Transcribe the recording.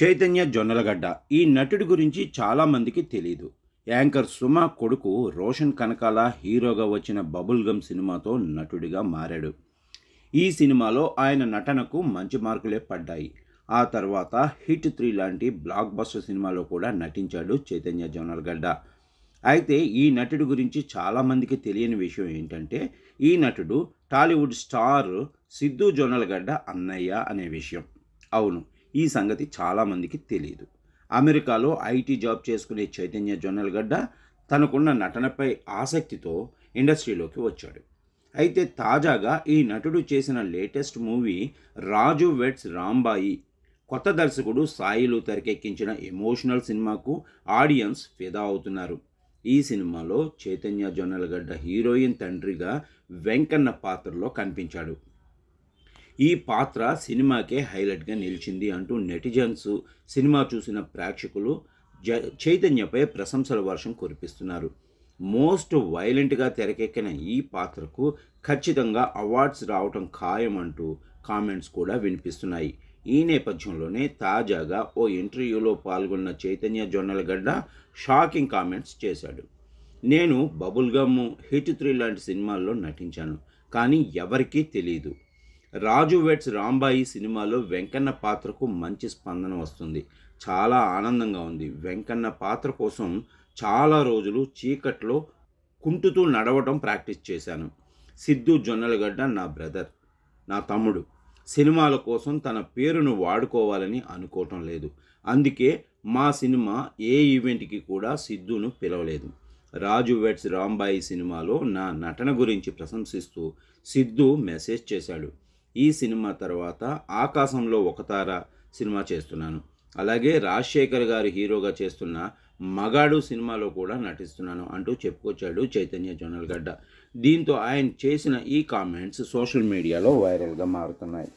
చైతన్య జొన్నలగడ్డ ఈ నటుడి గురించి చాలామందికి తెలీదు. యాంకర్ సుమ కొడుకు రోషన్ కనకాల హీరోగా వచ్చిన బబుల్ గమ్ సినిమాతో నటుడిగా మారాడు. ఈ సినిమాలో ఆయన నటనకు మంచి మార్కులే పడ్డాయి. ఆ తర్వాత హిట్ 3 లాంటి బ్లాక్ బస్టర్ సినిమాలో కూడా నటించాడు చైతన్య జొన్నలగడ్డ. అయితే ఈ నటుడి గురించి చాలామందికి తెలియని విషయం ఏంటంటే, ఈ నటుడు టాలీవుడ్ స్టార్ సిద్ధు జొన్నలగడ్డ అన్నయ్య అనే విషయం. అవును, ఈ సంగతి చాలామందికి తెలియదు. అమెరికాలో ఐటీ జాబ్ చేసుకునే చైతన్య జొన్నలగడ్డ తనకున్న నటనపై ఆసక్తితో ఇండస్ట్రీలోకి వచ్చాడు. అయితే తాజాగా ఈ నటుడు చేసిన లేటెస్ట్ మూవీ రాజు వెడ్స్ రాంబాయి, కొత్త దర్శకుడు సాయిలు తెరకెక్కించిన ఎమోషనల్ సినిమాకు ఆడియన్స్ ఫిదా అవుతున్నారు. ఈ సినిమాలో చైతన్య జొన్నలగడ్డ హీరోయిన్ తండ్రిగా వెంకన్న పాత్రలో కనిపించాడు. ఈ పాత్ర సినిమాకే హైలైట్గా నిలిచింది అంటూ నెటిజన్స్, సినిమా చూసిన ప్రేక్షకులు చైతన్యపై ప్రశంసల వర్షం కురిపిస్తున్నారు. మోస్ట్ వైలెంట్గా తెరకెక్కిన ఈ పాత్రకు ఖచ్చితంగా అవార్డ్స్ రావటం ఖాయం అంటూ కామెంట్స్ కూడా వినిపిస్తున్నాయి. ఈ నేపథ్యంలోనే తాజాగా ఓ ఇంటర్వ్యూలో పాల్గొన్న చైతన్య జొన్నలగడ్డ షాకింగ్ కామెంట్స్ చేశాడు. నేను బబుల్ గమ్, హిట్ 3 లాంటి సినిమాల్లో నటించాను, కానీ ఎవరికీ తెలియదు. రాజు వెడ్స్ రాంబాయి సినిమాలో వెంకన్న పాత్రకు మంచి స్పందన వస్తుంది. చాలా ఆనందంగా ఉంది. వెంకన్న పాత్ర కోసం చాలా రోజులు చీకట్లో కుంటుతూ నడవటం ప్రాక్టీస్ చేశాను. సిద్ధు జొన్నలగడ్డ నా బ్రదర్, నా తమ్ముడు. సినిమాల కోసం తన పేరును వాడుకోవాలని అనుకోవటం లేదు. అందుకే మా సినిమా ఏ ఈవెంట్కి కూడా సిద్ధును పిలవలేదు. రాజు వెడ్స్ రాంబాయి సినిమాలో నా నటన గురించి ప్రశంసిస్తూ సిద్ధు మెసేజ్ చేశాడు. ఈ సినిమా తర్వాత ఆకాశంలో ఒక తార సినిమా చేస్తున్నాను. అలాగే రాజశేఖర్ గారి హీరోగా చేస్తున్న మగాడు సినిమాలో కూడా నటిస్తున్నాను అంటూ చెప్పుకొచ్చాడు చైతన్య జొన్నలగడ్డ. దీంతో ఆయన చేసిన ఈ కామెంట్స్ సోషల్ మీడియాలో వైరల్గా మారుతున్నాయి.